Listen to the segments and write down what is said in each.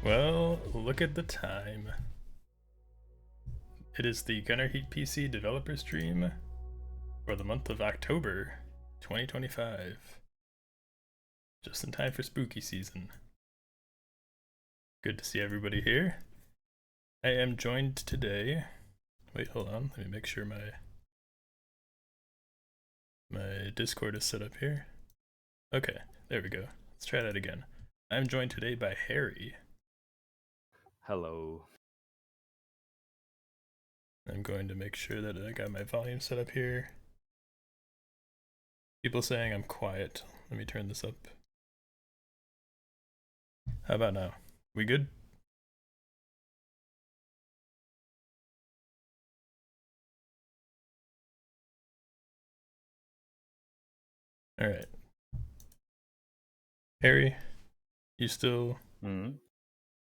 Well, look at the time. It is the GHPC developer stream for the month of October 2025. Just in time for spooky season. Good to see everybody here. I am joined today. Wait, hold on. Let me make sure my Discord is set up here. Okay, there we go. Let's try that again. I'm joined today by Harry. Hello. I'm going to make sure that I got my volume set up here. People saying I'm quiet. Let me turn this up. How about now? We good? All right. Harry, you still? Mm.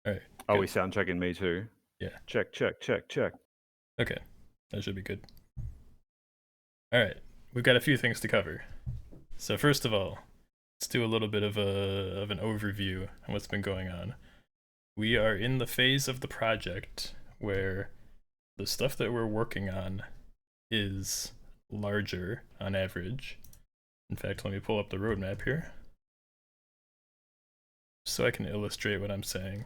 All right. Oh, good. we sound checking me too. Yeah. Check. Okay, that should be good. All right, we've got a few things to cover. So first of all, let's do a little bit of an overview on what's been going on. We are in the phase of the project where the stuff that we're working on is larger on average. In fact, let me pull up the roadmap here so I can illustrate what I'm saying.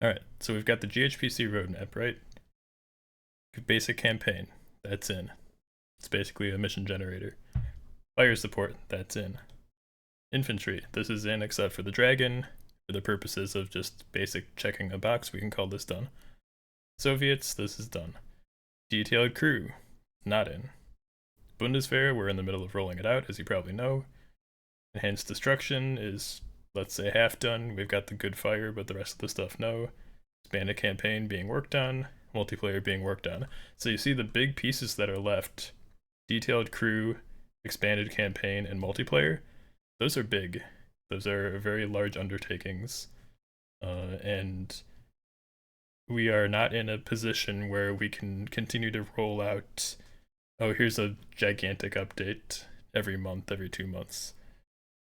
All right, so we've got the GHPC roadmap, right? Basic campaign, that's in. It's basically a mission generator. Fire support, that's in. Infantry, this is in except for the dragon. For the purposes of just basic checking a box, we can call this done. Soviets, this is done. Detailed crew, not in. Bundeswehr, we're in the middle of rolling it out, as you probably know. Enhanced destruction is, let's say, half done. We've got the good fire, but the rest of the stuff, no. Expanded campaign being worked on. Multiplayer being worked on. So you see the big pieces that are left. Detailed crew, expanded campaign, and multiplayer. Those are big. Those are very large undertakings. And we are not in a position where we can continue to roll out, oh, here's a gigantic update every month, every 2 months.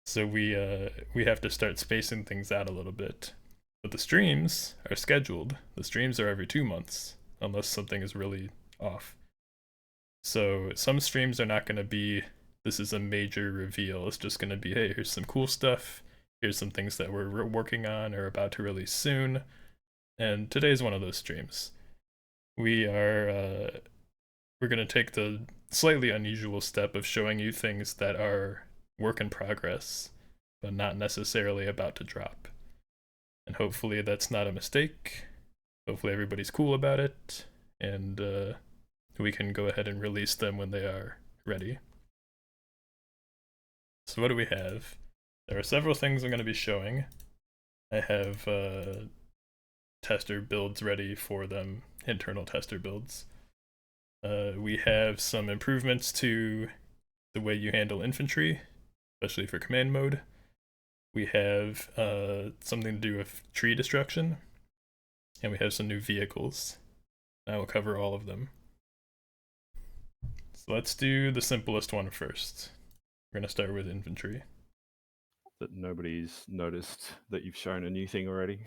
So we have to start spacing things out a little bit. But the streams are scheduled. The streams are every 2 months, unless something is really off. So some streams are not going to be, this is a major reveal. It's just going to be, hey, here's some cool stuff. Here's some things that we're working on or about to release soon. And today's one of those streams. We're going to take the slightly unusual step of showing you things that are work in progress, but not necessarily about to drop. And hopefully that's not a mistake. Hopefully everybody's cool about it, and we can go ahead and release them when they are ready. So what do we have? There are several things I'm going to be showing. I have tester builds ready for them, internal tester builds. We have some improvements to the way you handle infantry, especially for command mode. We have something to do with tree destruction, and we have some new vehicles. I will cover all of them. So let's do the simplest one first. We're going to start with infantry. That nobody's noticed that you've shown a new thing already.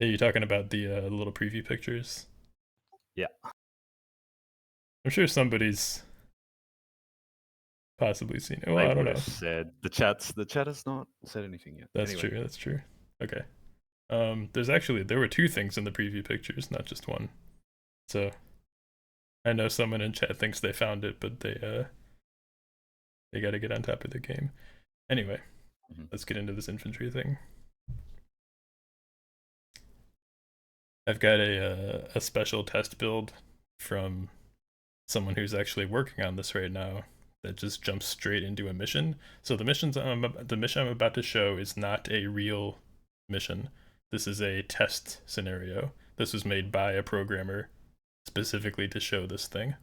Are you talking about the little preview pictures? Yeah. I'm sure somebody's possibly seen it. Well, They I don't would know. have said the chat has not said anything yet. That's anyway. true. That's true. Okay. There were 2 things in the preview pictures, not just one. So I know someone in chat thinks they found it, but they got to get on top of their game. Anyway, Let's get into this infantry thing. I've got a special test build from someone who's actually working on this right now that just jumps straight into a mission. So the mission I'm about to show is not a real mission. This is a test scenario. This was made by a programmer specifically to show this thing.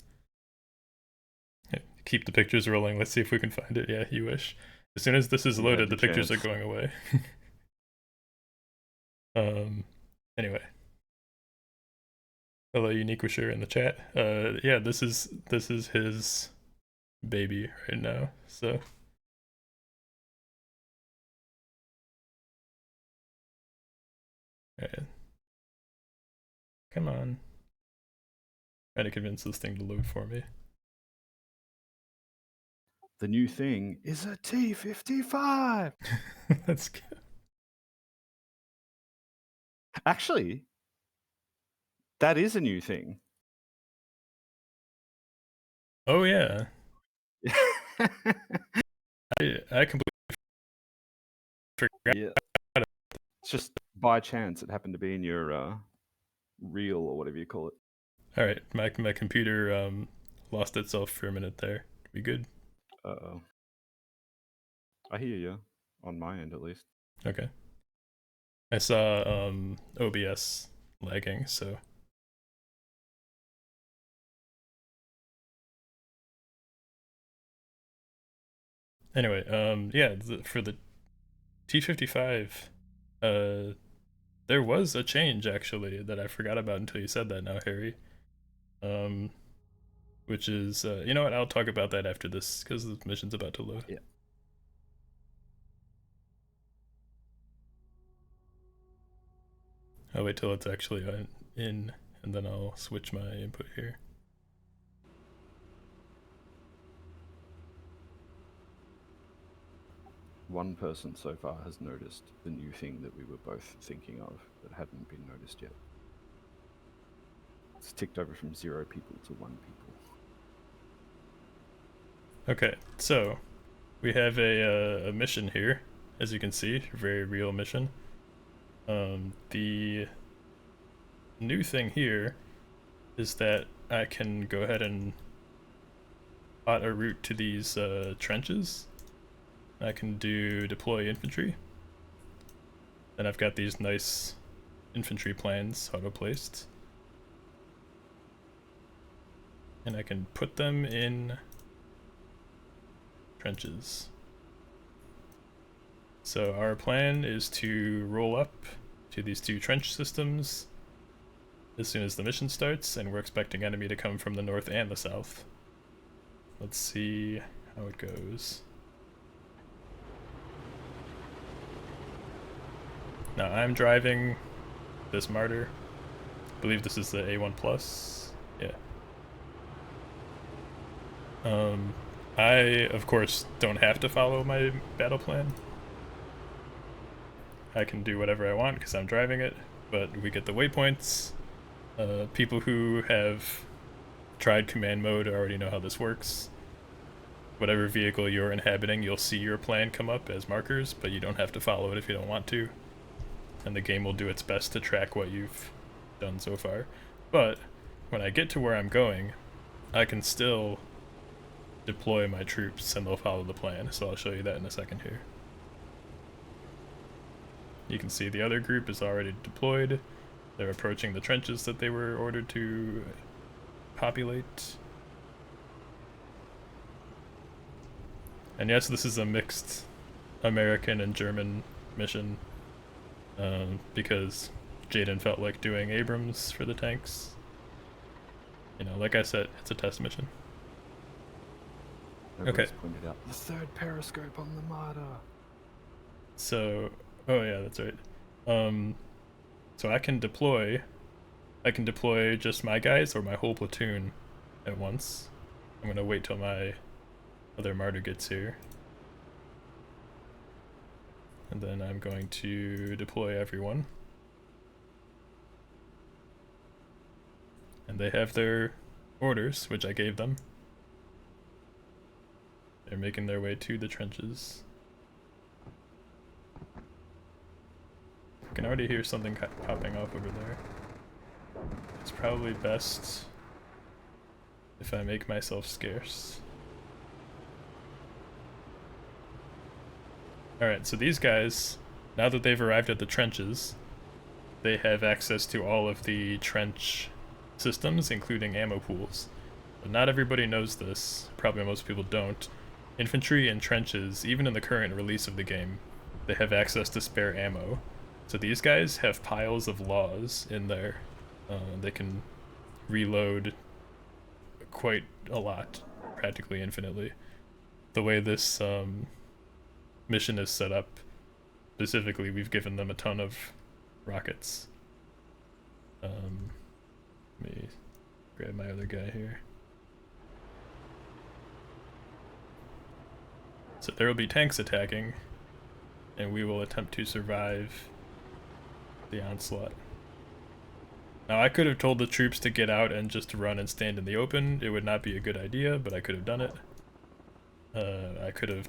Keep the pictures rolling. Let's see if we can find it. Yeah, you wish. As soon as this is loaded, the pictures are going away. Anyway. Hello, Uniquisher in the chat. Yeah, this is his baby right now. So. Alright. Come on. Trying to convince this thing to load for me. The new thing is a T-55. Let's go. Actually, that is a new thing. Oh yeah. I completely forgot. Yeah. It's just by chance it happened to be in your reel or whatever you call it. Alright, my computer lost itself for a minute there. We good? Uh-oh. I hear you. On my end, at least. Okay. I saw OBS lagging, so. Anyway, yeah, for the T-55, there was a change actually that I forgot about until you said that now, Harry. Which is, you know what, I'll talk about that after this, because the mission's about to load. Yeah. I'll wait till it's actually in, and then I'll switch my input here. One person so far has noticed the new thing that we were both thinking of that hadn't been noticed yet. It's ticked over from 0 people to 1 people. Okay, so we have a mission here, as you can see, a very real mission. The new thing here is that I can go ahead and plot a route to these trenches. I can do deploy infantry. Then I've got these nice infantry plans auto-placed. And I can put them in trenches. So our plan is to roll up to these 2 trench systems as soon as the mission starts, and we're expecting enemy to come from the north and the south. Let's see how it goes. Now I'm driving this Marder. I believe this is the A1 Plus. Yeah. I, of course, don't have to follow my battle plan. I can do whatever I want because I'm driving it, but we get the waypoints. People who have tried command mode already know how this works. Whatever vehicle you're inhabiting, you'll see your plan come up as markers, but you don't have to follow it if you don't want to. And the game will do its best to track what you've done so far. But when I get to where I'm going, I can still deploy my troops and they'll follow the plan, so I'll show you that in a second here. You can see the other group is already deployed. They're approaching the trenches that they were ordered to populate. And yes, this is a mixed American and German mission, because Jaden felt like doing Abrams for the tanks. You know, like I said, it's a test mission. Nobody's pointed out the 3rd periscope on the Marder. So, oh yeah, that's right. So I can deploy just my guys or my whole platoon at once. I'm gonna wait till my other Marder gets here. And then I'm going to deploy everyone. And they have their orders, which I gave them. They're making their way to the trenches. I can already hear something popping off over there. It's probably best if I make myself scarce. Alright, so these guys, now that they've arrived at the trenches, they have access to all of the trench systems, including ammo pools. But not everybody knows this, probably most people don't. Infantry and trenches, even in the current release of the game, they have access to spare ammo. So these guys have piles of laws in there. They can reload quite a lot, practically infinitely. The way this mission is set up, specifically, we've given them a ton of rockets. Let me grab my other guy here. So there will be tanks attacking, and we will attempt to survive the onslaught. Now, I could have told the troops to get out and just run and stand in the open. It would not be a good idea, but I could have done it. I could have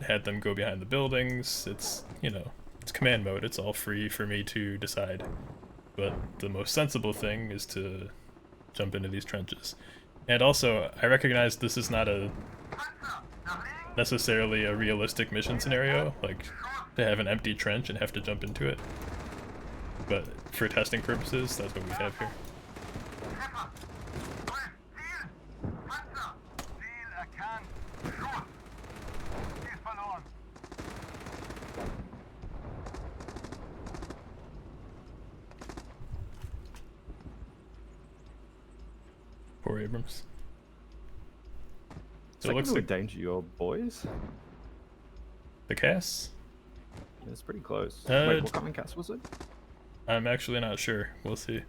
had them go behind the buildings. It's, you know, it's command mode. It's all free for me to decide. But the most sensible thing is to jump into these trenches. And also, I recognize this is not a necessarily a realistic mission scenario, like to have an empty trench and have to jump into it. But for testing purposes, that's what we have here. Poor Abrams. So it looks like endanger your boys. The Cass? It's pretty close. Wait, what kind of Cass was it? I'm actually not sure. We'll see.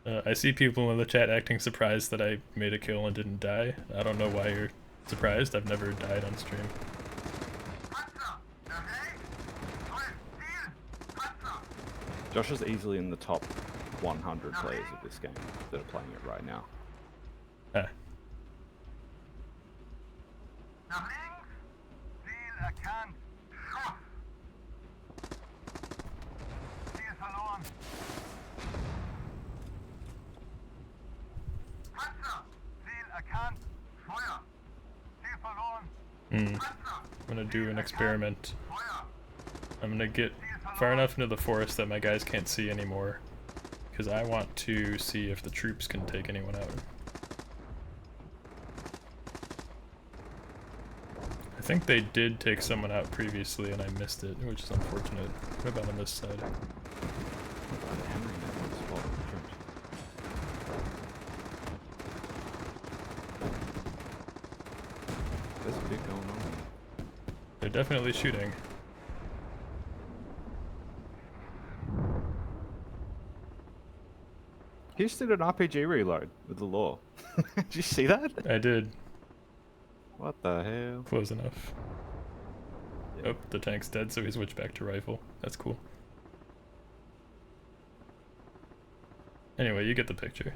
I see people in the chat acting surprised that I made a kill and didn't die. I don't know why you're surprised. I've never died on stream. Josh is easily in the top 100 players of this game that are playing it right now. Ah. I'm gonna do an experiment. I'm gonna get far enough into the forest that my guys can't see anymore, because I want to see if the troops can take anyone out. I think they did take someone out previously and I missed it, which is unfortunate. What about on this side? There's a bit going on. They're definitely shooting. He just did an RPG reload with the law. Did you see that? I did. What the hell? Close enough. Yeah. Oh, the tank's dead, so he switched back to rifle. That's cool. Anyway, you get the picture.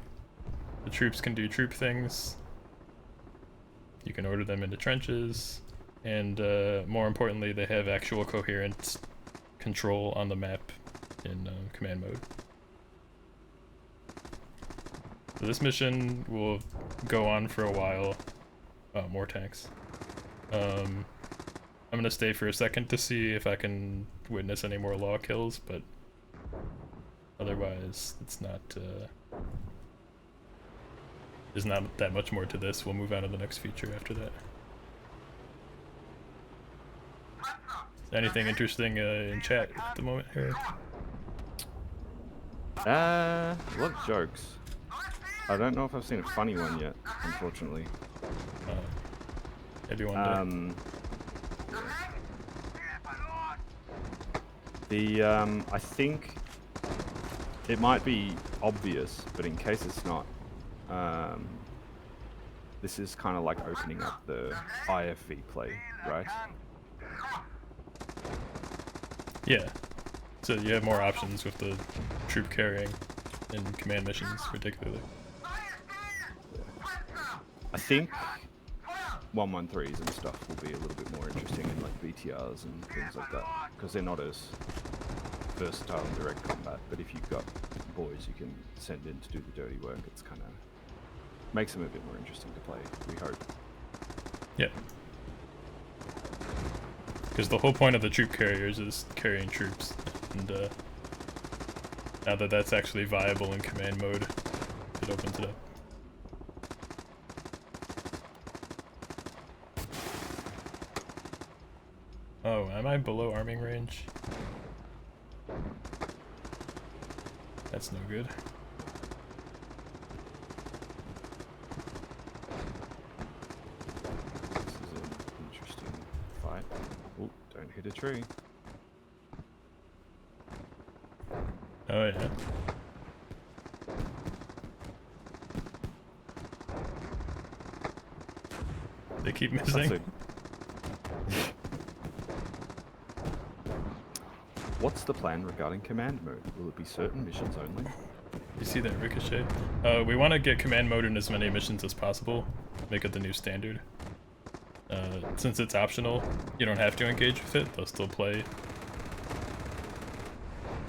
The troops can do troop things. You can order them into trenches. And more importantly, they have actual coherent control on the map in command mode. So this mission will go on for a while. Oh, more tanks. I'm gonna stay for a second to see if I can witness any more law kills, but otherwise it's not there's not that much more to this. We'll move on to the next feature after that. Anything interesting in chat at the moment here? A lot of jokes. I don't know if I've seen a funny one yet, unfortunately. Maybe one day. I think it might be obvious, but in case it's not, this is kind of like opening up the IFV play, right? Yeah. So you have more options with the troop carrying in command missions, particularly. I think 113s and stuff will be a little bit more interesting in like BTRs and things like that, because they're not as versatile in direct combat, but if you've got boys you can send in to do the dirty work, it's kind of makes them a bit more interesting to play, we hope. Yeah. Because the whole point of the troop carriers is carrying troops, and now that that's actually viable in command mode, it opens it up. Oh, am I below arming range? That's no good. This is an interesting fight. Oh, don't hit a tree. Oh yeah. They keep missing. What's the plan regarding command mode? Will it be certain missions only? You see that ricochet? We want to get command mode in as many missions as possible. Make it the new standard. Since it's optional, you don't have to engage with it. They'll still play.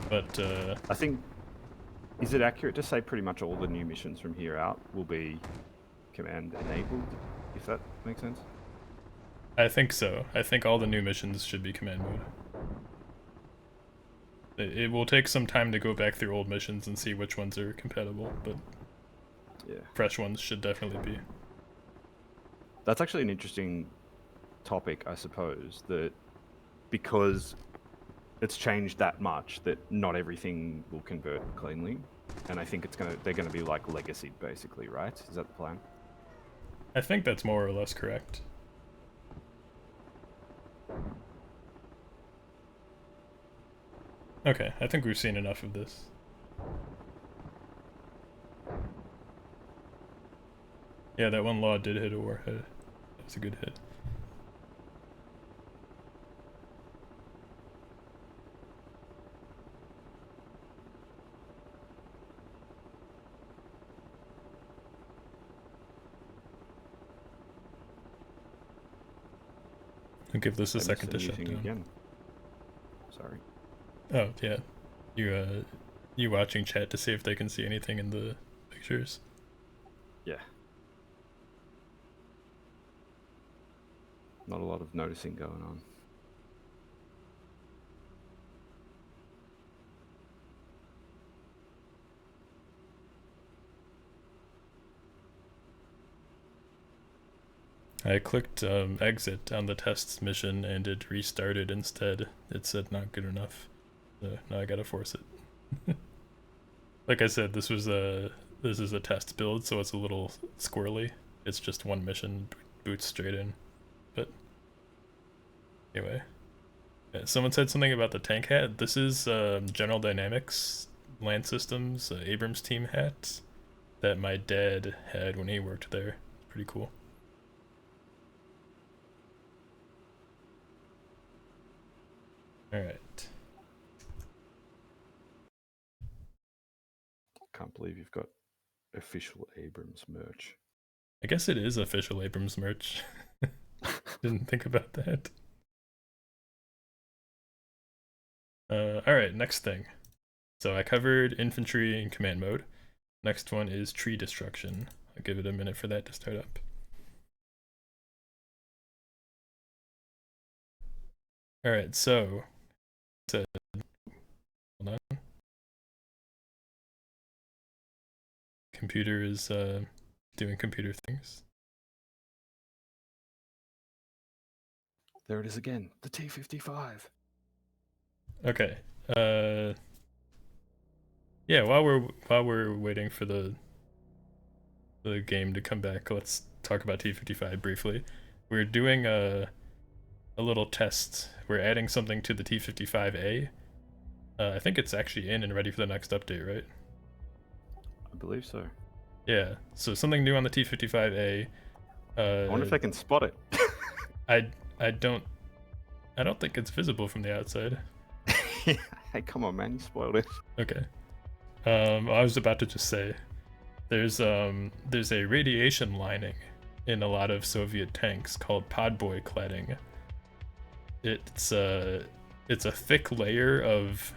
But I think, is it accurate to say pretty much all the new missions from here out will be command enabled, if that makes sense? I think so. I think all the new missions should be command mode. It will take some time to go back through old missions and see which ones are compatible, but yeah, fresh ones should definitely be. That's actually an interesting topic, I suppose, that because it's changed that much that not everything will convert cleanly, and I think they're gonna be like legacy basically, right? Is that the plan? I think that's more or less correct. Okay, I think we've seen enough of this. Yeah, that one law did hit a warhead. That was a good hit. I'll give this a second to shut down. Again. Sorry. Oh yeah, you watching chat to see if they can see anything in the pictures? Yeah. Not a lot of noticing going on. I clicked exit on the test mission and it restarted instead. It said not good enough. So now I gotta force it. Like I said, this is a test build, so it's a little squirrely. It's just one mission, boots straight in. But anyway, yeah, someone said something about the tank hat. This is General Dynamics Land Systems Abrams team hat that my dad had when he worked there. Pretty cool. Alright. Can't believe you've got official Abrams merch. I guess it is official Abrams merch. Didn't think about that. Alright, next thing. So I covered infantry in command mode. Next one is tree destruction. I'll give it a minute for that to start up. Alright, so hold on. Computer is doing computer things. There it is again, the T-55. Okay. Yeah, while we're waiting for the game to come back, let's talk about T-55 briefly. We're doing a little test. We're adding something to the T-55A. I think it's actually in and ready for the next update, right? I believe so. Yeah, so something new on the T-55A. I wonder if they can spot it. I don't think it's visible from the outside. Hey, come on, man, you spoiled it. Okay. I was about to just say, there's a radiation lining in a lot of Soviet tanks called podboi cladding. It's a thick layer of,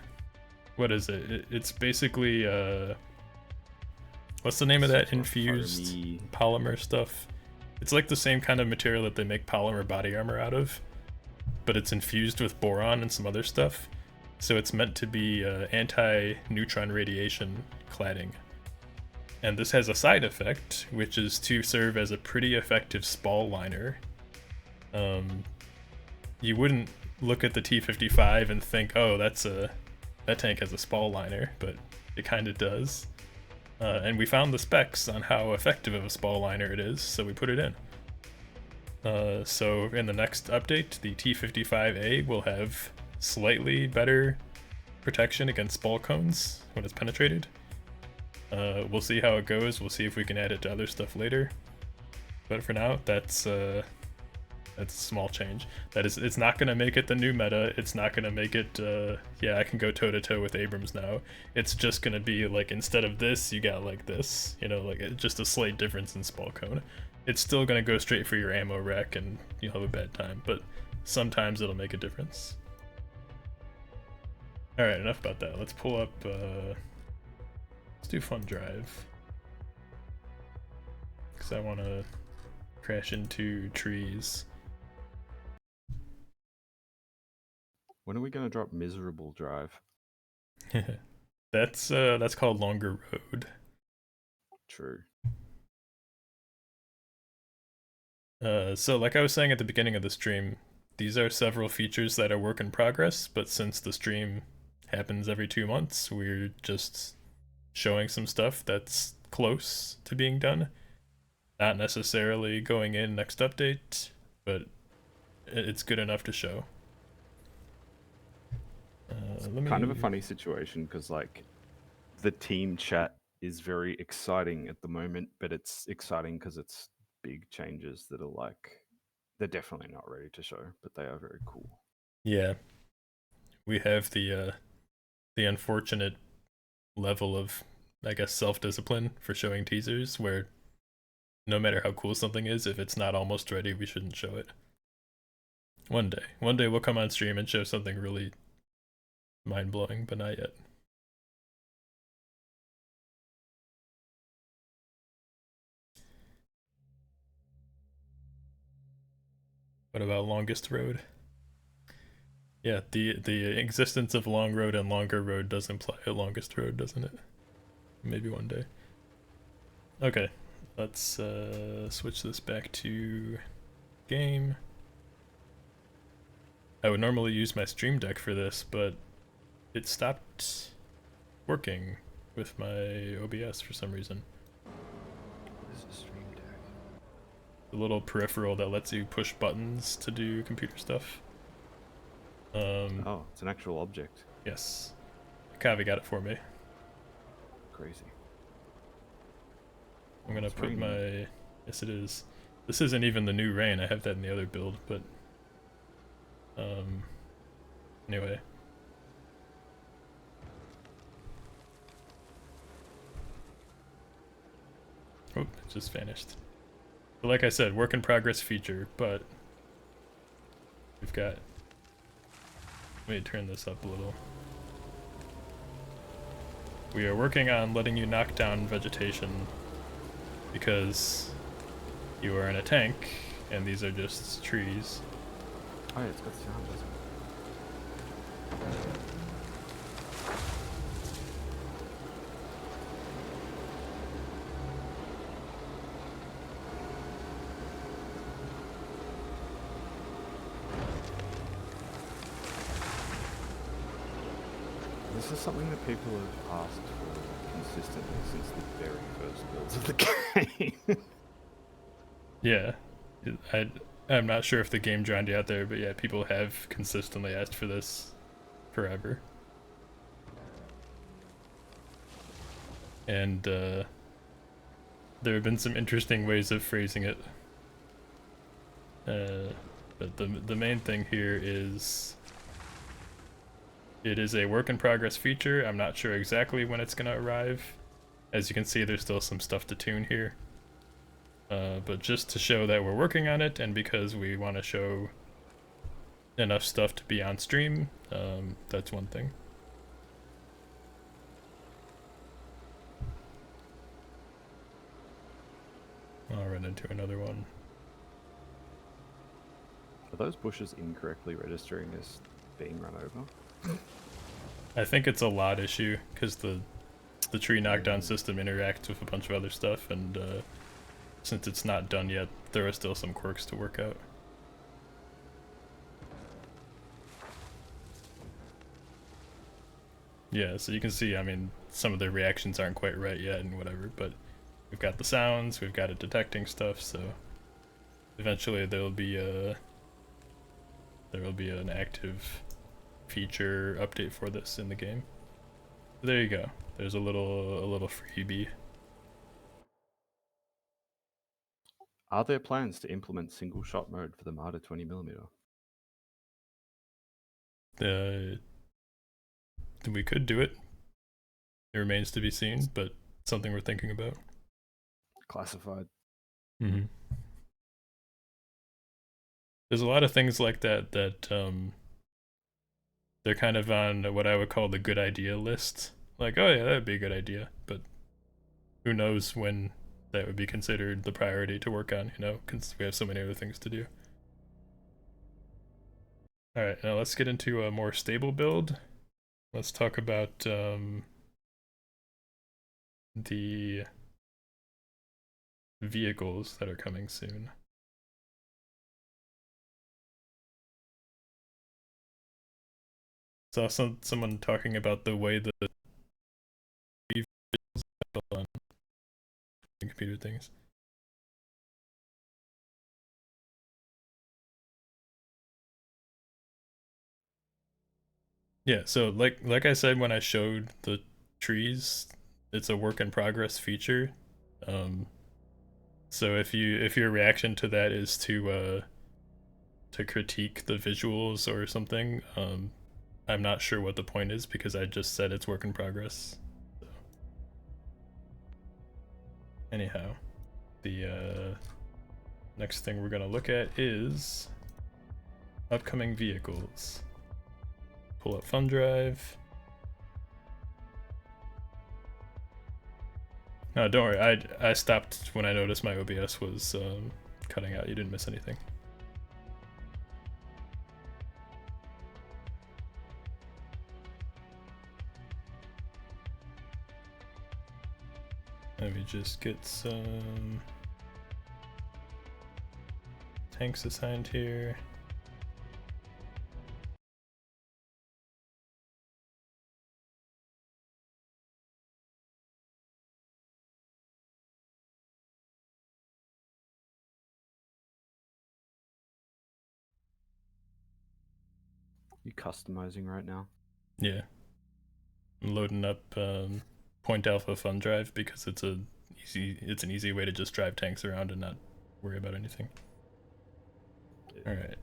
what is it? It's basically what's the name of that infused polymer stuff? It's like the same kind of material that they make polymer body armor out of, but it's infused with boron and some other stuff. So it's meant to be anti-neutron radiation cladding. And this has a side effect, which is to serve as a pretty effective spall liner. You wouldn't look at the T-55 and think, oh, that tank has a spall liner, but It kind of does. And we found the specs on how effective of a spall liner it is, so we put it in. So in the next update, the T55A will have slightly better protection against spall cones when it's penetrated. We'll see how it goes. We'll see if we can add it to other stuff later. But for now, that's a small change. It's not gonna make it the new meta. It's not gonna make it. Yeah, I can go toe to toe with Abrams now. It's just gonna be like, instead of this, you got like this. You know, like just a slight difference in spall cone. It's still gonna go straight for your ammo rack, and you'll have a bad time. But sometimes it'll make a difference. All right, enough about that. Let's pull up. Let's do fun drive. Because I want to crash into trees. When are we gonna drop miserable drive? That's called longer road. True. So like I was saying at the beginning of the stream, these are several features that are work in progress, but since the stream happens every 2 months, we're just showing some stuff that's close to being done. Not necessarily going in next update, but it's good enough to show. Kind of a funny situation, because like the team chat is very exciting at the moment, but it's exciting because it's big changes that are like, they're definitely not ready to show, but they are very cool. Yeah, we have the unfortunate level of, I guess, self-discipline for showing teasers, where no matter how cool something is, if it's not almost ready, we shouldn't show it. One day we'll come on stream and show something really mind-blowing, but not yet. What about longest road? Yeah, the existence of long road and longer road does imply a longest road, doesn't it? Maybe one day. Okay, let's switch this back to game. I would normally use my stream deck for this, but it stopped working with my OBS for some reason. What is a stream deck? The little peripheral that lets you push buttons to do computer stuff. Oh, it's an actual object. Yes. Kavi got it for me. Crazy. I'm gonna It's put raining. my... Yes, it is. This isn't even the new rain. I have that in the other build, but... Anyway. Oh, it just vanished. But like I said, work in progress feature, but... We've got... Let me turn this up a little. We are working on letting you knock down vegetation because you are in a tank and these are just trees. Oh yeah, it's got sound, doesn't it? This is something that people have asked for consistently since the very first builds of the game. Yeah, I'm not sure if the game drowned you out there, but yeah, people have consistently asked for this forever. And there have been some interesting ways of phrasing it. But the main thing here is it is a work in progress feature. I'm not sure exactly when it's gonna arrive. As you can see, there's still some stuff to tune here. But just to show that we're working on it, and because we want to show enough stuff to be on stream, that's one thing. I'll run into another one. Are those bushes incorrectly registering as being run over? I think it's a lot issue, because the tree knockdown system interacts with a bunch of other stuff, and since it's not done yet, there are still some quirks to work out. Yeah, so you can see, I mean, some of the reactions aren't quite right yet and whatever, but we've got the sounds, we've got it detecting stuff, so eventually there will be an active feature update for this in the game. So there you go. There's a little freebie. Are there plans to implement single shot mode for the Marder 20mm? We could do it. It remains to be seen, but something we're thinking about. Classified. Mm-hmm. There's a lot of things like that they're kind of on what I would call the good idea list. Like, oh yeah, that would be a good idea, but who knows when that would be considered the priority to work on, you know, because we have so many other things to do. Alright, now let's get into a more stable build. Let's talk about the vehicles that are coming soon. Saw someone talking about the way the on computer things. Yeah, so like I said when I showed the trees, it's a work in progress feature. So if your reaction to that is to critique the visuals or something, I'm not sure what the point is because I just said it's work in progress. So. Anyhow, the next thing we're gonna look at is upcoming vehicles. Pull up Fun Drive. No, don't worry. I stopped when I noticed my OBS was cutting out. You didn't miss anything. Let me just get some tanks assigned here. You customizing right now? Yeah. I'm loading up Point Alpha Fun Drive because it's an easy way to just drive tanks around and not worry about anything. Yeah. All right.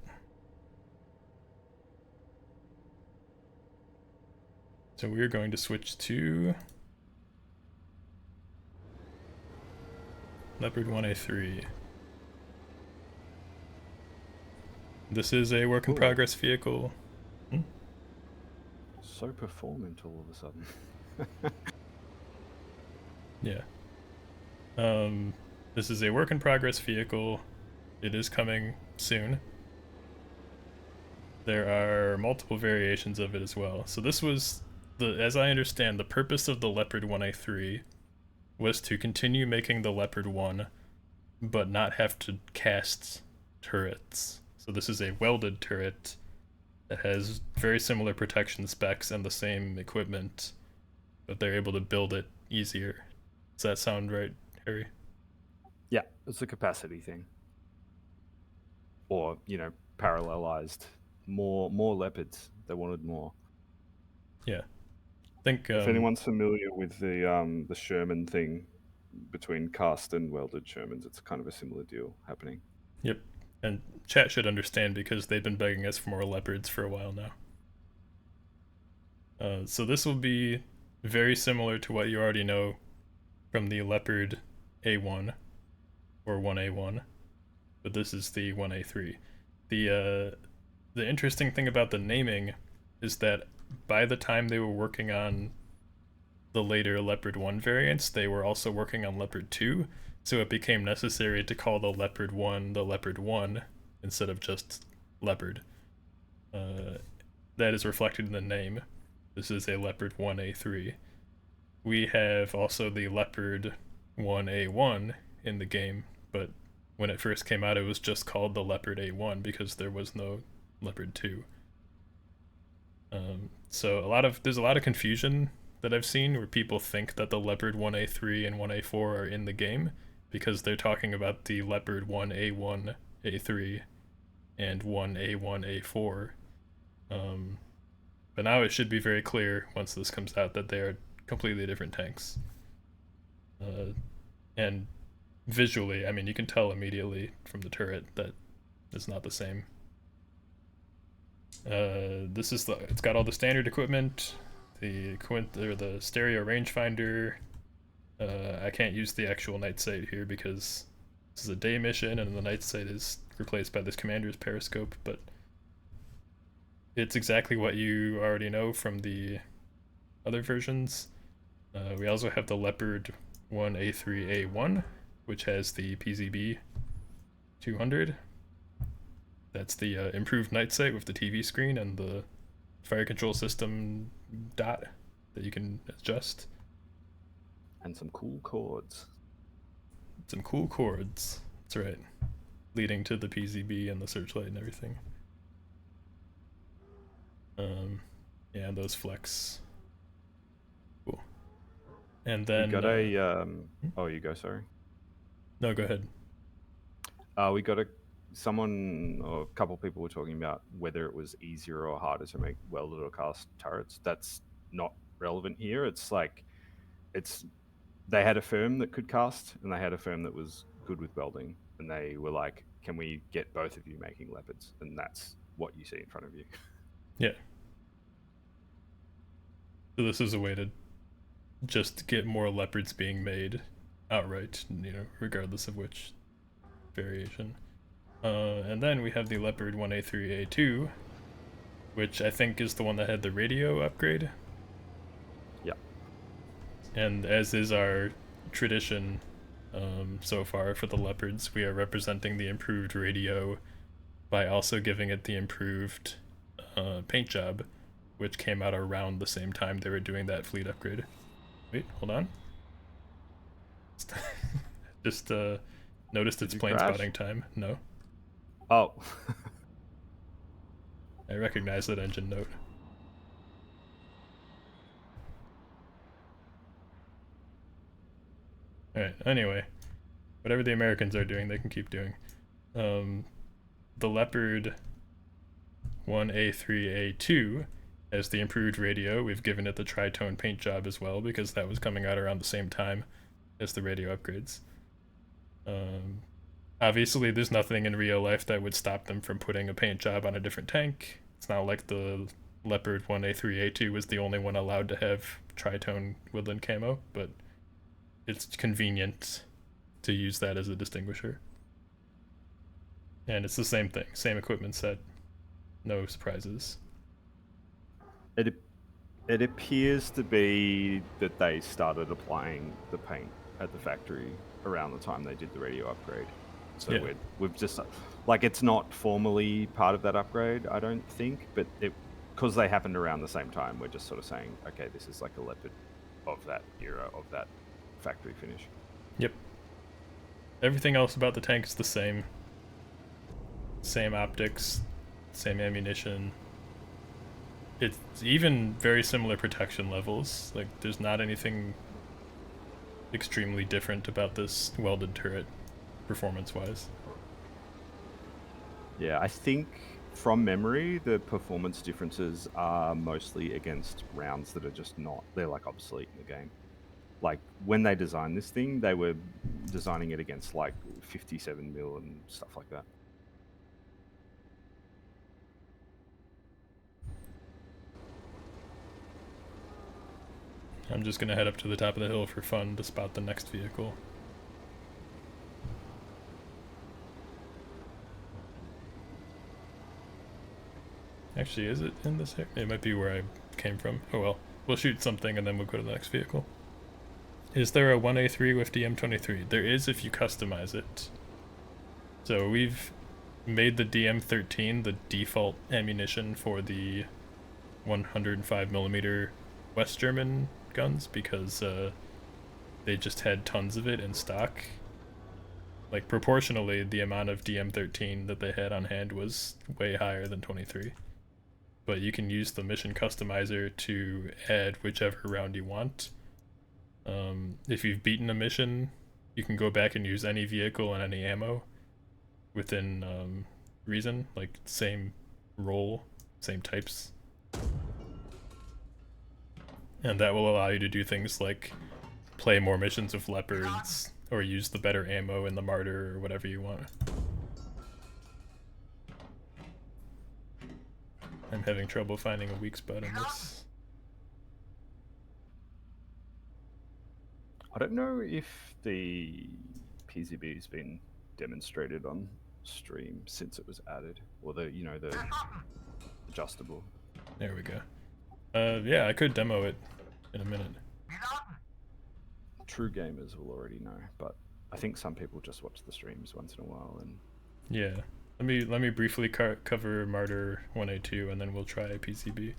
So we're going to switch to Leopard 1A3. This is a work in progress vehicle. So performant all of a sudden. Yeah. This is a work in progress vehicle. It is coming soon. There are multiple variations of it as well. So this was as I understand, the purpose of the Leopard 1A3 was to continue making the Leopard 1, but not have to cast turrets. So this is a welded turret that has very similar protection specs and the same equipment, but they're able to build it easier. Does that sound right, Harry? Yeah, it's a capacity thing. Or, you know, parallelized. More leopards. They wanted more. Yeah. I think If anyone's familiar with the Sherman thing between cast and welded Shermans, it's kind of a similar deal happening. Yep. And chat should understand because they've been begging us for more leopards for a while now. So this will be very similar to what you already know from the Leopard A1 or 1A1, but this is the 1A3. The interesting thing about the naming is that by the time they were working on the later Leopard 1 variants, they were also working on Leopard 2, so it became necessary to call the Leopard 1 instead of just Leopard. That is reflected in the name. This is a Leopard 1A3. We have also the Leopard 1A1 in the game, but when it first came out it was just called the Leopard A1 because there was no Leopard 2. So there's a lot of confusion that I've seen where people think that the Leopard 1A3 and 1A4 are in the game because they're talking about the Leopard 1A1, A3 and 1A1, A4. But now it should be very clear once this comes out that they are completely different tanks. And visually, I mean, you can tell immediately from the turret that it's not the same. It's got all the standard equipment, the stereo rangefinder. I can't use the actual night sight here because this is a day mission and the night sight is replaced by this commander's periscope, but it's exactly what you already know from the other versions. We also have the Leopard 1A3A1, which has the PZB 200. That's the improved night sight with the TV screen and the fire control system dot that you can adjust. And some cool cords. Some cool cords. That's right. Leading to the PZB and the searchlight and everything. Yeah, those flex. Cool. And then we got a oh, you go, sorry. No, go ahead. We got someone or a couple people were talking about whether it was easier or harder to make welded or cast turrets. That's not relevant here. It's like they had a firm that could cast and they had a firm that was good with welding, and they were like, can we get both of you making Leopards? And that's what you see in front of you. Yeah. So this is a way to just get more Leopards being made outright, regardless of which variation. And then we have the Leopard 1A3A2, which I think is the one that had the radio upgrade. Yeah. And as is our tradition so far for the Leopards, we are representing the improved radio by also giving it the improved paint job, which came out around the same time they were doing that fleet upgrade. Wait, hold on. Just noticed it's plane spotting time. No. Oh. I recognize that engine note. Alright, anyway. Whatever the Americans are doing, they can keep doing. The Leopard 1A3A2 has the improved radio. We've given it the tritone paint job as well because that was coming out around the same time as the radio upgrades. Obviously, there's nothing in real life that would stop them from putting a paint job on a different tank. It's not like the Leopard 1A3A2 was the only one allowed to have tritone woodland camo, but it's convenient to use that as a distinguisher. And it's the same thing, same equipment set, no surprises. It appears to be that they started applying the paint at the factory around the time they did the radio upgrade. So yeah. We've just, like, it's not formally part of that upgrade, I don't think, but because they happened around the same time, we're just sort of saying, okay, this is like a Leopard of that era, of that factory finish. Yep. Everything else about the tank is the same. Same optics, same ammunition. It's even very similar protection levels. Like, there's not anything extremely different about this welded turret, performance-wise. Yeah, I think from memory, the performance differences are mostly against rounds that are just not, they're like obsolete in the game. Like, when they designed this thing, they were designing it against like 57 mil and stuff like that. I'm just gonna head up to the top of the hill for fun to spot the next vehicle. Actually, is it in this area? It might be where I came from. Oh well. We'll shoot something and then we'll go to the next vehicle. Is there a 1A3 with DM23? There is if you customize it. So we've made the DM13 the default ammunition for the 105mm West German guns because they just had tons of it in stock. Like, proportionally, the amount of DM13 that they had on hand was way higher than 23. but you can use the mission customizer to add whichever round you want. If you've beaten a mission, you can go back and use any vehicle and any ammo within reason, like same role, same types. And that will allow you to do things like play more missions with Leopards, or use the better ammo in the Marder, or whatever you want. I'm having trouble finding a weak spot in this. I don't know if the PZB has been demonstrated on stream since it was added, or the the adjustable. There we go. Yeah, I could demo it in a minute. True gamers will already know, but I think some people just watch the streams once in a while. And yeah, let me briefly cover Marder 1A2, and then we'll try PCB.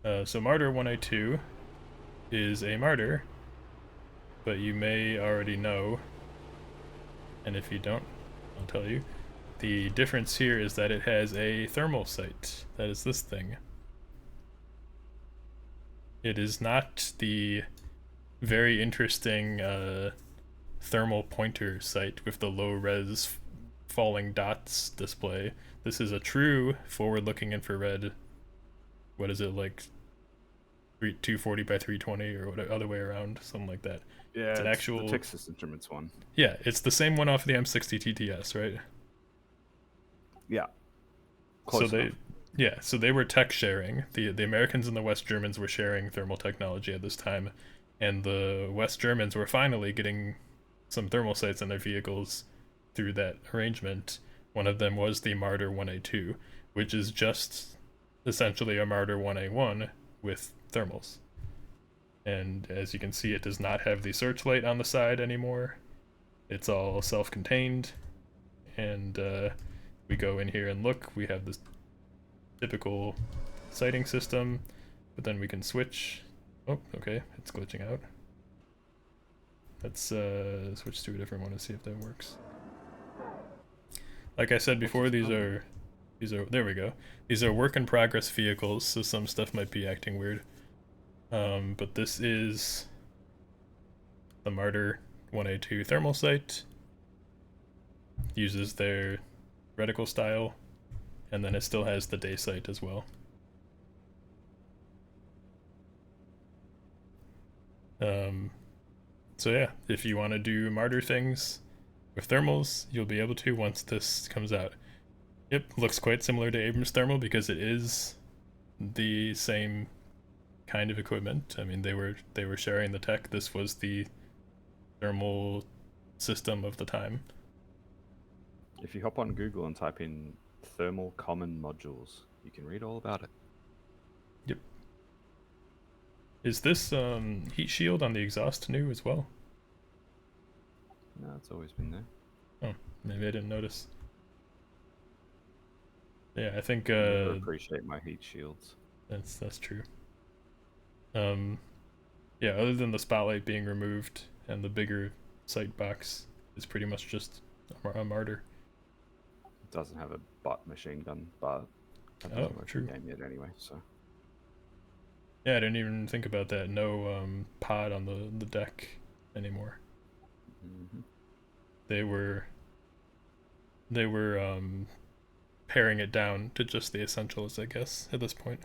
So Marder 1A2 is a Marder, but you may already know, and if you don't, I'll tell you. The difference here is that it has a thermal sight. That is this thing. It is not the very interesting thermal pointer sight with the low res falling dots display. This is a true forward-looking infrared. What is it, like 240 by 320 or whatever, other way around, something like that. Yeah, it's an actual the Texas Instruments one. Yeah, it's the same one off the M60 TTS, right? Yeah. Close enough. So they were tech sharing. The Americans and the West Germans were sharing thermal technology at this time, and the West Germans were finally getting some thermal sights in their vehicles through that arrangement. One of them was the Marder 1A2, which is just essentially a Marder 1A1 with thermals. And as you can see, it does not have the searchlight on the side anymore. It's all self-contained, and we go in here and look. We have this typical sighting system, but then we can switch. Oh, okay, it's glitching out. Let's switch to a different one to see if that works. Like I said before, these are there we go. These are work in progress vehicles, so some stuff might be acting weird. But this is the Marder 1A2 thermal sight. Uses their reticle style, and then it still has the day sight as well. So yeah, if you want to do Marder things with thermals, you'll be able to once this comes out. Yep, looks quite similar to Abrams thermal because it is the same kind of equipment. I mean, they were sharing the tech. This was the thermal system of the time. If you hop on Google and type in thermal common modules, you can read all about it. Yep. Is this heat shield on the exhaust new as well? No, it's always been there. Oh, maybe I didn't notice. Yeah, I think I never appreciate my heat shields. That's true. Yeah, other than the spotlight being removed and the bigger sight box, is pretty much just a Marder. It doesn't have a butt machine gun, but that doesn't work in the game yet anyway, so. Yeah, I didn't even think about that. No pod on the deck anymore. Mm-hmm. They were paring it down to just the essentials, I guess, at this point.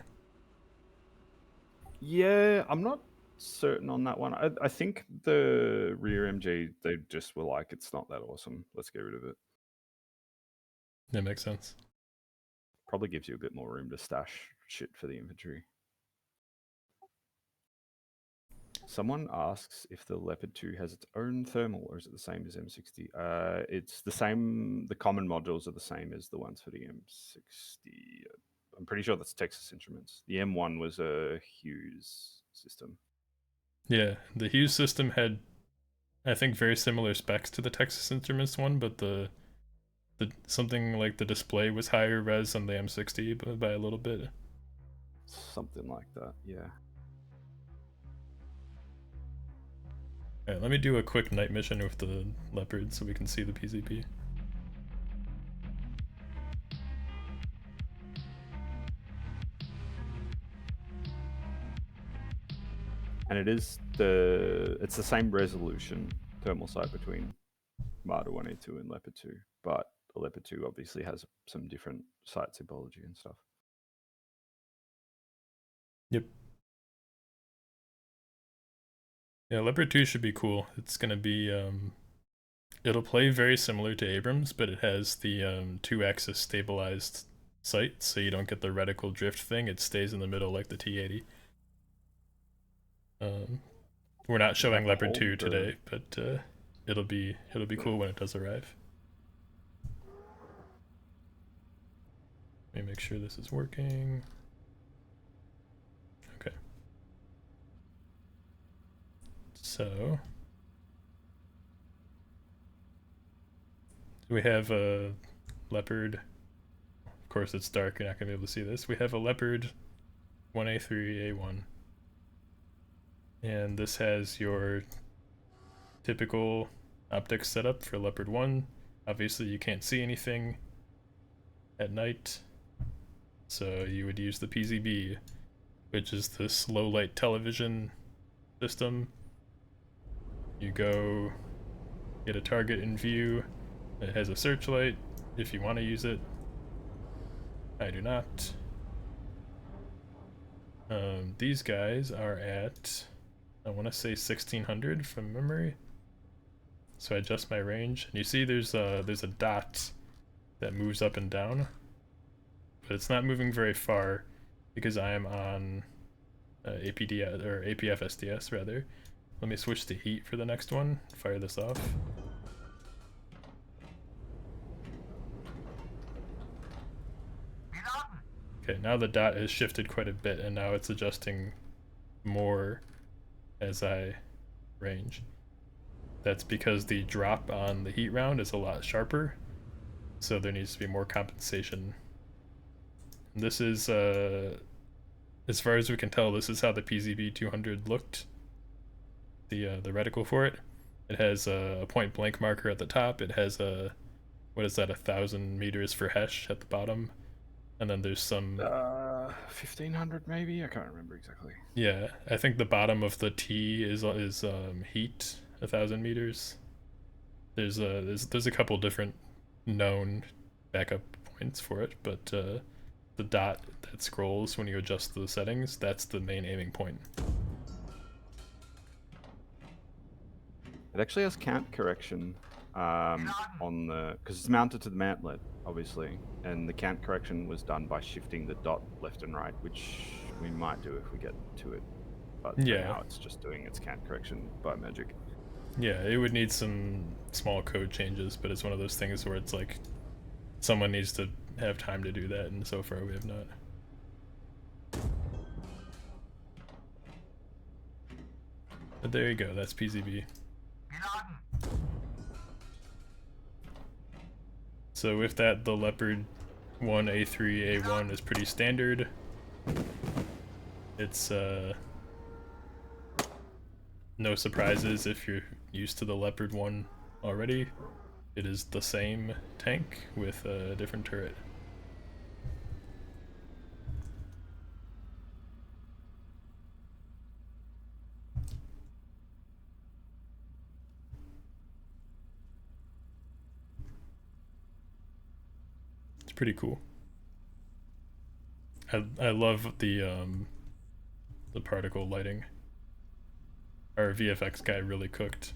Yeah, I'm not certain on that one. I think the rear MG, they just were like, it's not that awesome. Let's get rid of it. That makes sense. Probably gives you a bit more room to stash shit for the infantry. Someone asks if the Leopard 2 has its own thermal, or is it the same as M60? It's the same. The common modules are the same as the ones for the M60. I'm pretty sure that's Texas Instruments. The M1 was a Hughes system. Yeah, the Hughes system had, I think, very similar specs to the Texas Instruments one, but the something like the display was higher res on the M60 by a little bit. Something like that, yeah. Alright, let me do a quick night mission with the Leopard so we can see the PZP. And it's the same resolution thermal sight between Marder 182 and Leopard 2, but the Leopard 2 obviously has some different sight symbology and stuff. Yep. Yeah, Leopard 2 should be cool. It's gonna be it'll play very similar to Abrams, but it has the 2-axis stabilized sight, so you don't get the reticle drift thing. It stays in the middle like the T-80. We're not showing Leopard 2 today, but it'll be cool when it does arrive. Let me make sure this is working. Okay. So we have a Leopard. Of course, it's dark. You're not gonna be able to see this. We have a Leopard 1A3A1. And this has your typical optics setup for Leopard 1. Obviously you can't see anything at night, so you would use the PZB, which is this low light television system. You go get a target in view. It has a searchlight if you want to use it. I do not. These guys are at, I want to say 1600 from memory. So I adjust my range, and you see there's a dot that moves up and down, but it's not moving very far because I am on APD or APF SDS rather. Let me switch to heat for the next one. Fire this off. Okay, now the dot has shifted quite a bit, and now it's adjusting more as I range. That's because the drop on the heat round is a lot sharper, so there needs to be more compensation. And this is, as far as we can tell, this is how the PZB 200 looked. The reticle for it. It has a point blank marker at the top. It has a, what is that, 1,000 meters for Hesh at the bottom. And then there's some 1500 maybe? I can't remember exactly. Yeah, I think the bottom of the T is heat, 1,000 meters. There's a couple different known backup points for it, but the dot that scrolls when you adjust the settings, that's the main aiming point. It actually has cant correction on the, because it's mounted to the mantlet, obviously, and the cant correction was done by shifting the dot left and right, which we might do if we get to it. But yeah, now it's just doing its cant correction by magic. Yeah, it would need some small code changes, but it's one of those things where it's like someone needs to have time to do that, and so far we have not. But there you go, that's PZB. So with that, the Leopard 1A3A1 is pretty standard. It's no surprises if you're used to the Leopard 1 already. It is the same tank with a different turret. It's pretty cool. I love the particle lighting. Our VFX guy really cooked.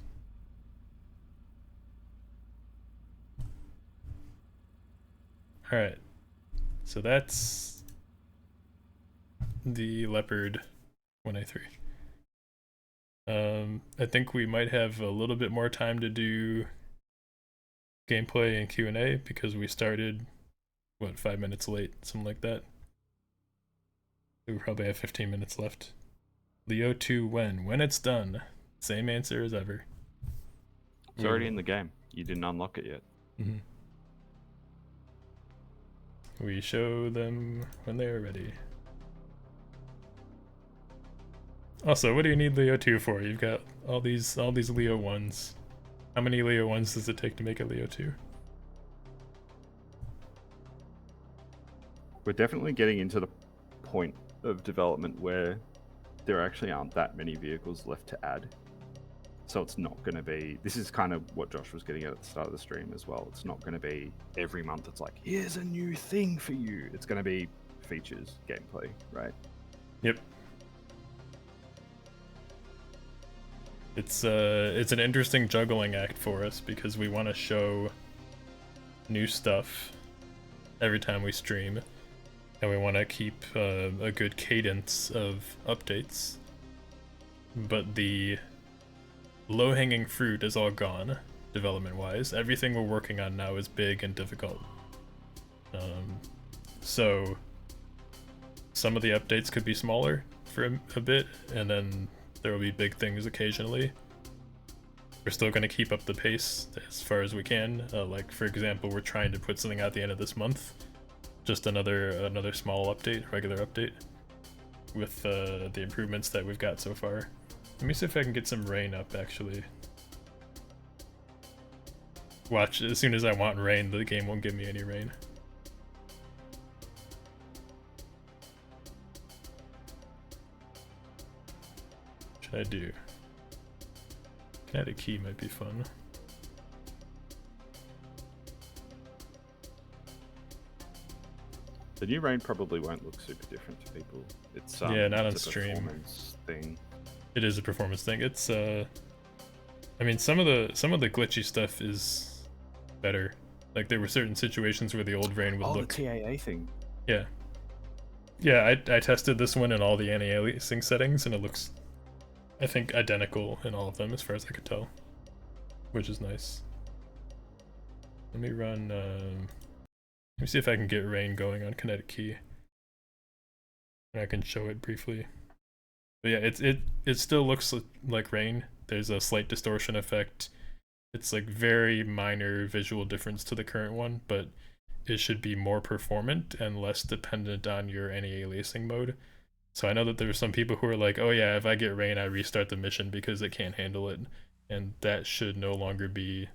Alright, so that's the Leopard 1A3. I think we might have a little bit more time to do gameplay and Q&A because we started, what, 5 minutes late, something like that. We probably have 15 minutes left. Leo 2 when? When it's done. Same answer as ever. It's already in the game. You didn't unlock it yet. Mm-hmm. We show them when they are ready. Also, what do you need Leo 2 for? You've got all these Leo 1s. How many Leo 1s does it take to make a Leo 2? We're definitely getting into the point of development where there actually aren't that many vehicles left to add. So it's not going to be, this is kind of what Josh was getting at the start of the stream as well. It's not going to be every month it's like, here's a new thing for you. It's going to be features, gameplay, right? Yep. It's an interesting juggling act for us because we want to show new stuff every time we stream, and we want to keep a good cadence of updates, but the low-hanging fruit is all gone development-wise. Everything we're working on now is big and difficult, so some of the updates could be smaller for a bit, and then there will be big things occasionally. We're still going to keep up the pace as far as we can. Like, for example, we're trying to put something out at the end of this month. Just another small update, regular update, with the improvements that we've got so far. Let me see if I can get some rain up, actually. Watch, as soon as I want rain, the game won't give me any rain. What should I do? Kinetic key might be fun. The new rain probably won't look super different to people. It's yeah, not on it's a stream. Performance thing. It is a performance thing. It's I mean, some of the glitchy stuff is better. Like, there were certain situations where the old rain would look. The TAA thing. Yeah. Yeah, I tested this one in all the anti-aliasing settings, and it looks, I think, identical in all of them as far as I could tell, which is nice. Let me run. Let me see if I can get rain going on kinetic key, and I can show it briefly. But yeah, it still looks like rain. There's a slight distortion effect. It's like very minor visual difference to the current one, but it should be more performant and less dependent on your anti-aliasing mode. So I know that there are some people who are like, oh yeah, if I get rain, I restart the mission because it can't handle it. And that should no longer be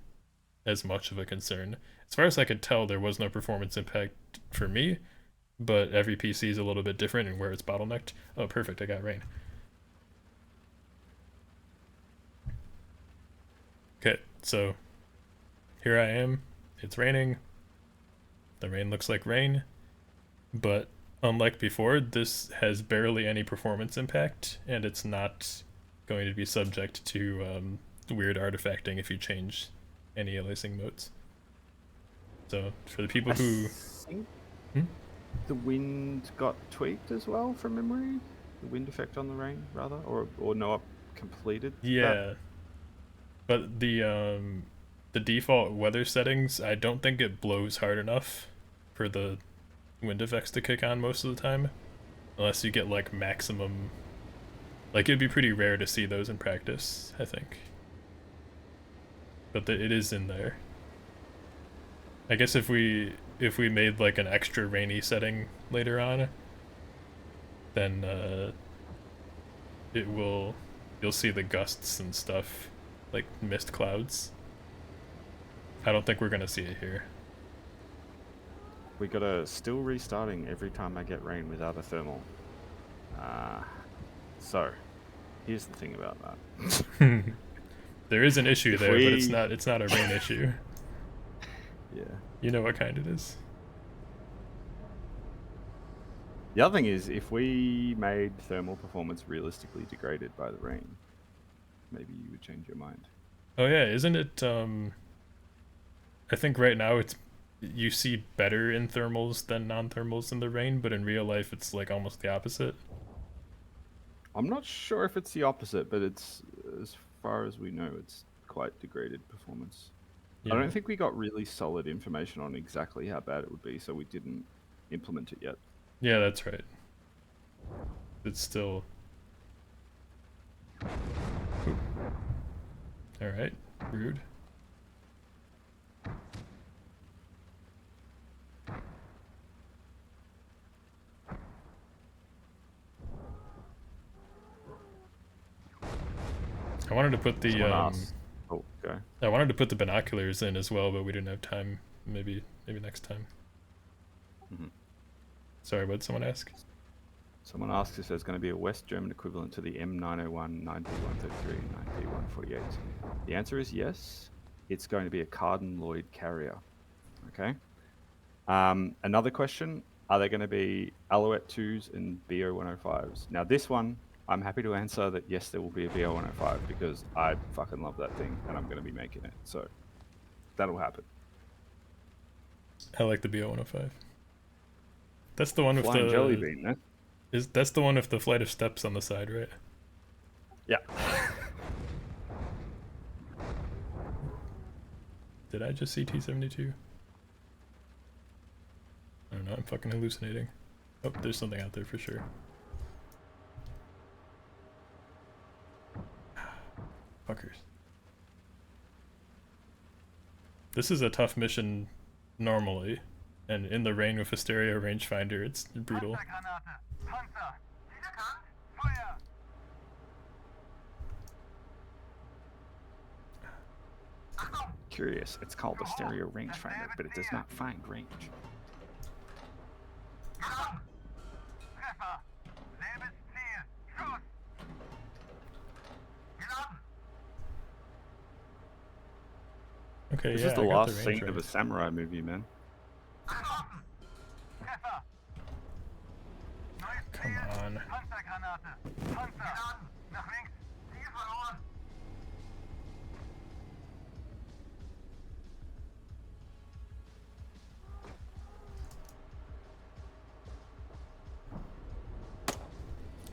as much of a concern. As far as I could tell, there was no performance impact for me, but every PC is a little bit different and where it's bottlenecked. Oh, perfect, I got rain. Okay, so here I am. It's raining. The rain looks like rain, but unlike before, this has barely any performance impact, and it's not going to be subject to weird artifacting if you change any aliasing modes. So for the people who think the wind got tweaked as well from memory, the wind effect on the rain rather, or Noah completed. Yeah, that. but the default weather settings, I don't think it blows hard enough for the wind effects to kick on most of the time, unless you get like maximum. Like, it'd be pretty rare to see those in practice, I think. But it is in there. I guess if we made like an extra rainy setting later on, then you'll see the gusts and stuff, like mist clouds. I don't think we're gonna see it here. We gotta still restarting every time I get rain without a thermal. So here's the thing about that. There is an issue there, but it's not a rain issue. Yeah. You know what kind it is. The other thing is, if we made thermal performance realistically degraded by the rain, maybe you would change your mind. Oh yeah, isn't it, I think right now you see better in thermals than non-thermals in the rain, but in real life it's like almost the opposite. I'm not sure if it's the opposite, but it's, as far as we know, it's quite degraded performance. Yeah. I don't think we got really solid information on exactly how bad it would be, so we didn't implement it yet. Yeah, that's right. It's still... Alright, rude. I wanted to put the oh, okay. I wanted to put the binoculars in as well, but we didn't have time. Maybe next time. Mm-hmm. Sorry, what did someone ask? Someone asks if there's going to be a West German equivalent to the M901, 9P133, 9P148. The answer is yes. It's going to be a Carden-Lloyd carrier. Okay. Another question, are there going to be Alouette 2s and BO105s? Now this one, I'm happy to answer that yes, there will be a BO105 because I fucking love that thing and I'm going to be making it. So that'll happen. I like the BO105. That's the one with Flying the jelly bean, eh? That's the one with the flight of steps on the side, right? Yeah. Did I just see T-72? I don't know, I'm fucking hallucinating. Oh, there's something out there for sure. Fuckers. This is a tough mission normally, and in the rain with a stereo rangefinder, it's brutal. Curious, it's called a stereo rangefinder, but it does not find range. Okay, This yeah, is the I got last the scene range of a right. samurai movie, man. Come on.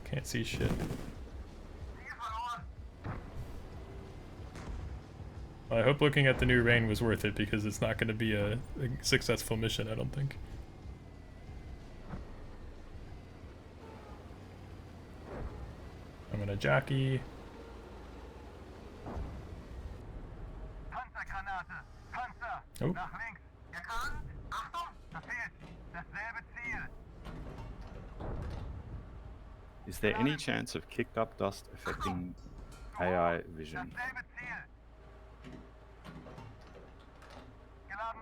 Can't see shit. Well, I hope looking at the new rain was worth it because it's not going to be a successful mission, I don't think. I'm gonna jockey. Oh. Is there any chance of kicked up dust affecting AI vision?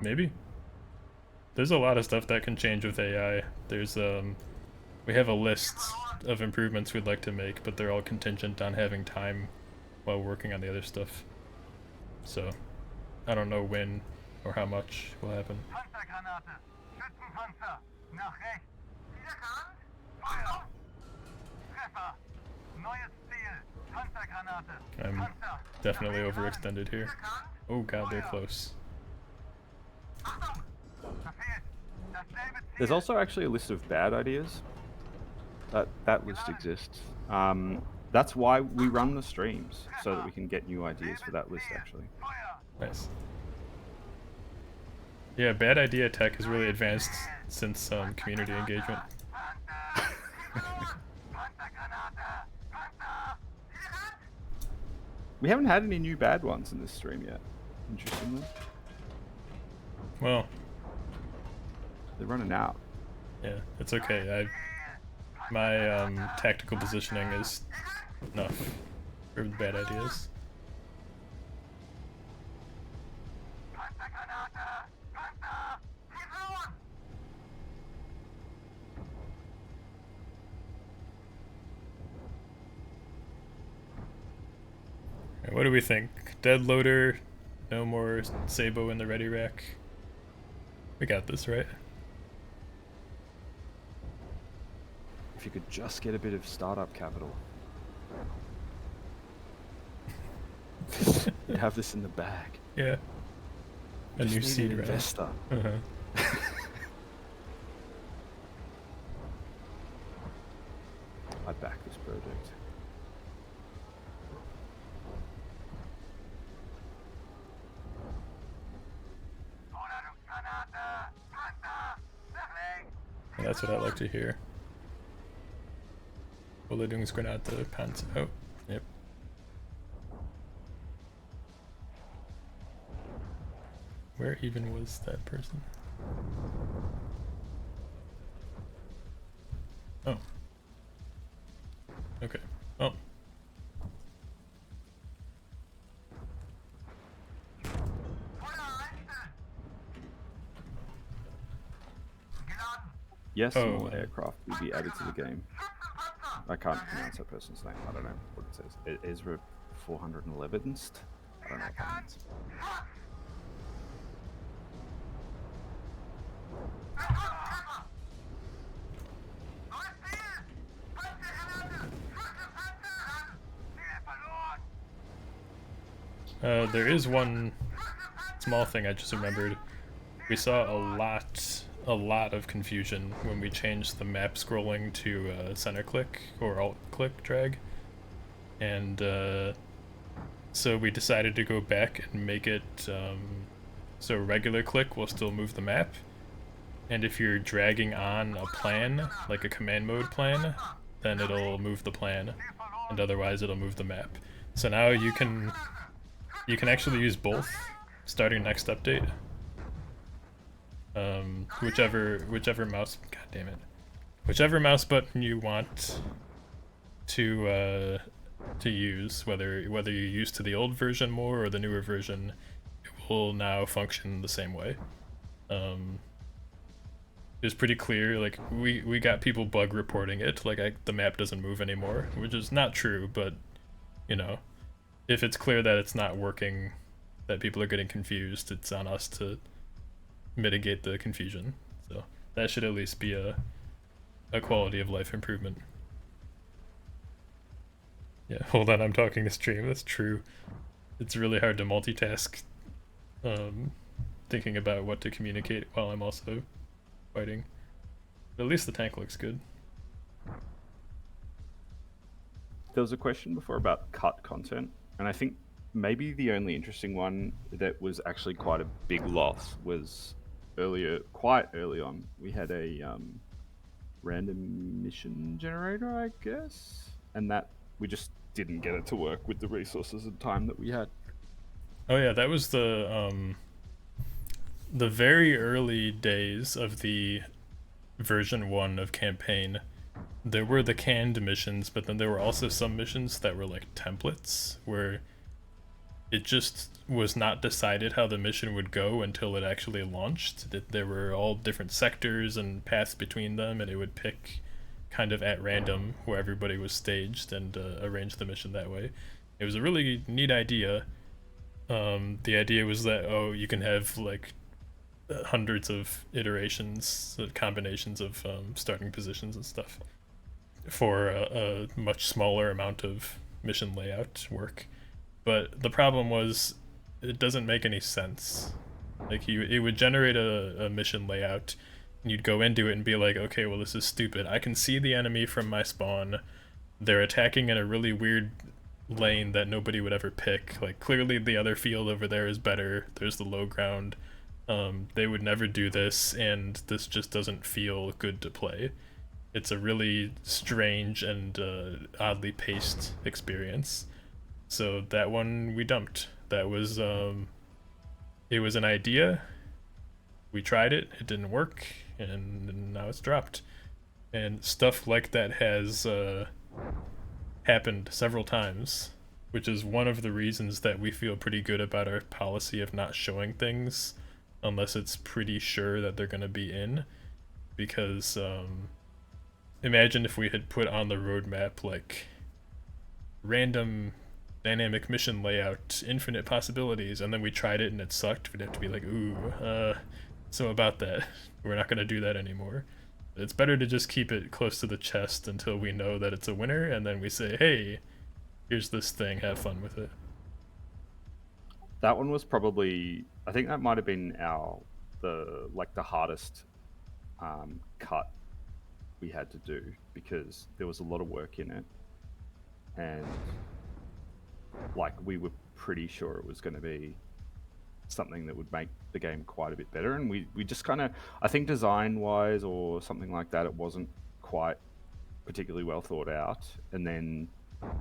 Maybe. There's a lot of stuff that can change with AI. There's we have a list of improvements we'd like to make, but they're all contingent on having time while working on the other stuff. So, I don't know when or how much will happen. I'm definitely overextended here. Oh god, they're close. There's also actually a list of bad ideas. That list exists. That's why we run the streams, so that we can get new ideas for that list, actually. Nice. Yeah, bad idea tech has really advanced since community engagement. We haven't had any new bad ones in this stream yet, interestingly. Well, they're running out. Yeah, it's okay. My tactical positioning is enough for bad ideas. Right, what do we think? Dead loader, no more Sabo in the ready rack. We got this, right? If you could just get a bit of startup capital. You have this in the bag. Yeah. A new seed investor. I back this project. And that's what I like to hear. Beledungsgranate, Panzer. Oh, yep. Where even was that person? Oh. Okay. Oh. Yes, more aircraft will be added to the game. I can't pronounce that person's name. I don't know what it says. Ezra 411st? I don't know what that means. There is one small thing I just remembered. We saw a lot of confusion when we changed the map scrolling to center click or alt click drag, and so we decided to go back and make it so regular click will still move the map, and if you're dragging on a plan, like a command mode plan, then it'll move the plan, and otherwise it'll move the map. So now you can actually use both starting next update. Whichever mouse, god damn it, whichever mouse button you want to use, whether you're used to the old version more or the newer version, it will now function the same way. It's pretty clear. Like we got people bug reporting it, like the map doesn't move anymore, which is not true, but you know, if it's clear that it's not working, that people are getting confused, it's on us to mitigate the confusion. So that should at least be a quality of life improvement. Yeah, hold on, I'm talking to stream. That's true. It's really hard to multitask, thinking about what to communicate while I'm also fighting. But at least the tank looks good. There was a question before about cut content, and I think maybe the only interesting one that was actually quite a big loss was quite early on. We had a random mission generator, I guess, and that we just didn't get it to work with the resources and time that we had. Oh yeah, that was the very early days of the version 1 of campaign. There were the canned missions, but then there were also some missions that were like templates, where it just was not decided how the mission would go until it actually launched. There were all different sectors and paths between them, and it would pick kind of at random where everybody was staged and arrange the mission that way. It was a really neat idea. The idea was that, oh, you can have like hundreds of iterations, combinations of starting positions and stuff for a much smaller amount of mission layout work. But the problem was, it doesn't make any sense. Like, it would generate a mission layout, and you'd go into it and be like, okay, well, this is stupid. I can see the enemy from my spawn. They're attacking in a really weird lane that nobody would ever pick. Like, clearly the other field over there is better. There's the low ground. They would never do this, and this just doesn't feel good to play. It's a really strange and oddly paced experience. So that one we dumped. That was, it was an idea. We tried it, it didn't work, and now it's dropped. And stuff like that has happened several times, which is one of the reasons that we feel pretty good about our policy of not showing things unless it's pretty sure that they're going to be in. Because imagine if we had put on the roadmap like random dynamic mission layout, infinite possibilities, and then we tried it and it sucked. We'd have to be like, ooh, so about that, we're not going to do that anymore. It's better to just keep it close to the chest until we know that it's a winner, and then we say, hey, here's this thing, have fun with it. That one was probably, I think that might have been the hardest cut we had to do, because there was a lot of work in it, and like we were pretty sure it was going to be something that would make the game quite a bit better, and we just kind of, I think design wise or something like that, it wasn't quite particularly well thought out. And then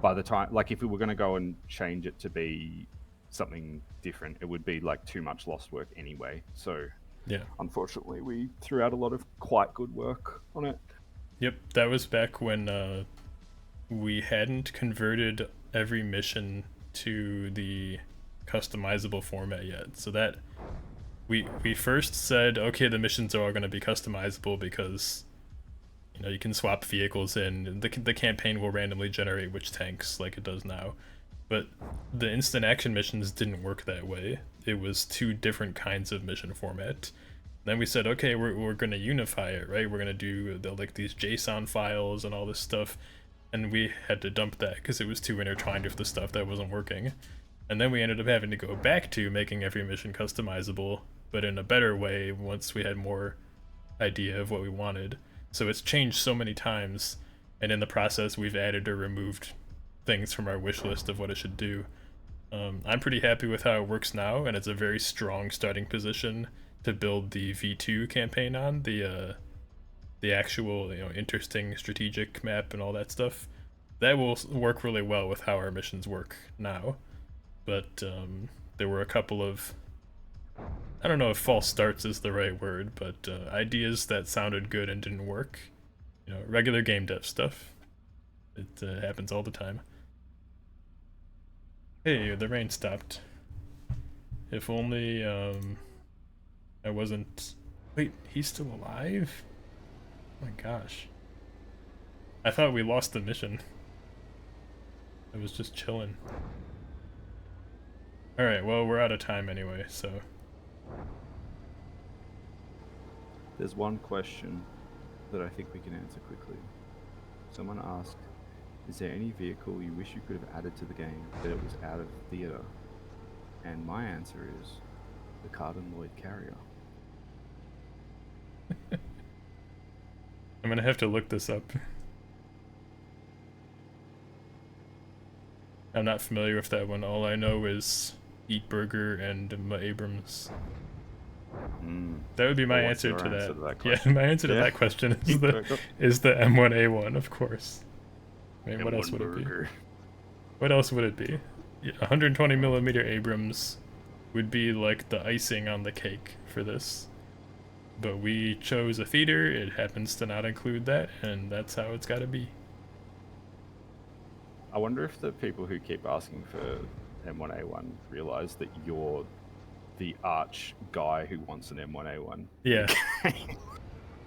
by the time, like if we were going to go and change it to be something different, it would be like too much lost work anyway. So yeah, unfortunately we threw out a lot of quite good work on it. Yep, that was back when we hadn't converted every mission to the customizable format yet. So that we first said, okay, the missions are all going to be customizable because, you You know, you can swap vehicles in. The campaign will randomly generate which tanks like it does now. But the instant action missions didn't work that way. It was two different kinds of mission format. Then we said, okay, we're gonna unify it, right? We're gonna do like these JSON files and all this stuff, and we had to dump that because it was too intertwined with the stuff that wasn't working. And then we ended up having to go back to making every mission customizable, but in a better way once we had more idea of what we wanted. So it's changed so many times, and in the process we've added or removed things from our wish list of what it should do. I'm pretty happy with how it works now, and it's a very strong starting position to build the V2 campaign on, the actual, you know, interesting strategic map and all that stuff. That will work really well with how our missions work now. But there were a couple of, I don't know if false starts is the right word, but ideas that sounded good and didn't work. You know, regular game dev stuff. It happens all the time. Hey, the rain stopped. If only I wasn't... Wait, he's still alive? Oh my gosh. I thought we lost the mission. I was just chilling. Alright, well, we're out of time anyway, so... There's one question that I think we can answer quickly. Someone asked, is there any vehicle you wish you could have added to the game but it was out of theatre? And my answer is the Cardin Lloyd Carrier. I'm gonna have to look this up. I'm not familiar with that one. All I know is Eat Burger and Abrams. That would be my answer to that. Yeah, my answer to that question is the M1A1, of course. I mean, what else would it be? What else would it be? 120mm Abrams would be like the icing on the cake for this. But we chose a theater, it happens to not include that, and that's how it's gotta be. I wonder if the people who keep asking for M1A1 realize that you're the arch guy who wants an M1A1. Yeah.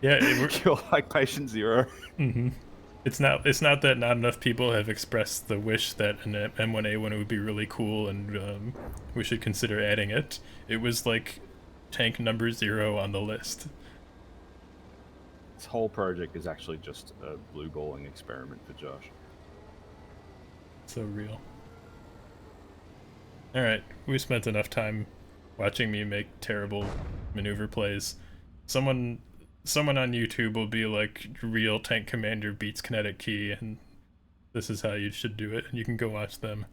Yeah, you're like patient zero. Mm-hmm. It's not that not enough people have expressed the wish that an M1A1 would be really cool and we should consider adding it. It was like tank number 0 on the list. This whole project is actually just a blue balling experiment for Josh. So real. Alright, we spent enough time watching me make terrible maneuver plays. Someone on YouTube will be like, real tank commander beats kinetic key, and this is how you should do it, and you can go watch them.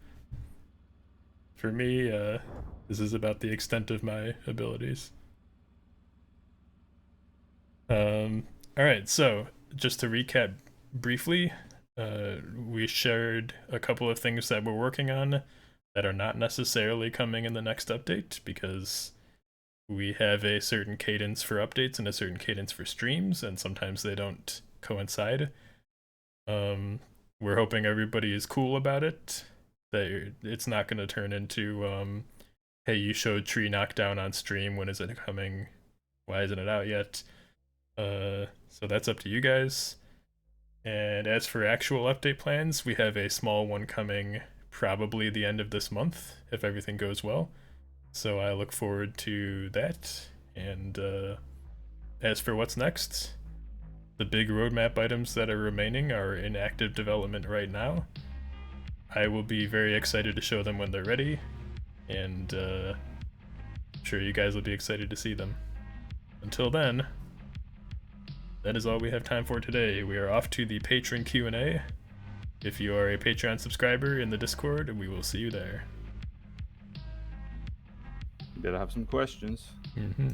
For me, this is about the extent of my abilities. Alright, so just to recap briefly, we shared a couple of things that we're working on that are not necessarily coming in the next update, because we have a certain cadence for updates and a certain cadence for streams, and sometimes they don't coincide. We're hoping everybody is cool about it, that it's not going to turn into, hey, you showed tree knockdown on stream, when is it coming? Why isn't it out yet? So that's up to you guys. And as for actual update plans, we have a small one coming probably the end of this month, if everything goes well. So I look forward to that. And as for what's next, the big roadmap items that are remaining are in active development right now. I will be very excited to show them when they're ready, and I'm sure you guys will be excited to see them. Until then, that is all we have time for today. We are off to the patron Q&A. If you are a Patreon subscriber in the Discord, we will see you there. You better have some questions. Mm-hmm.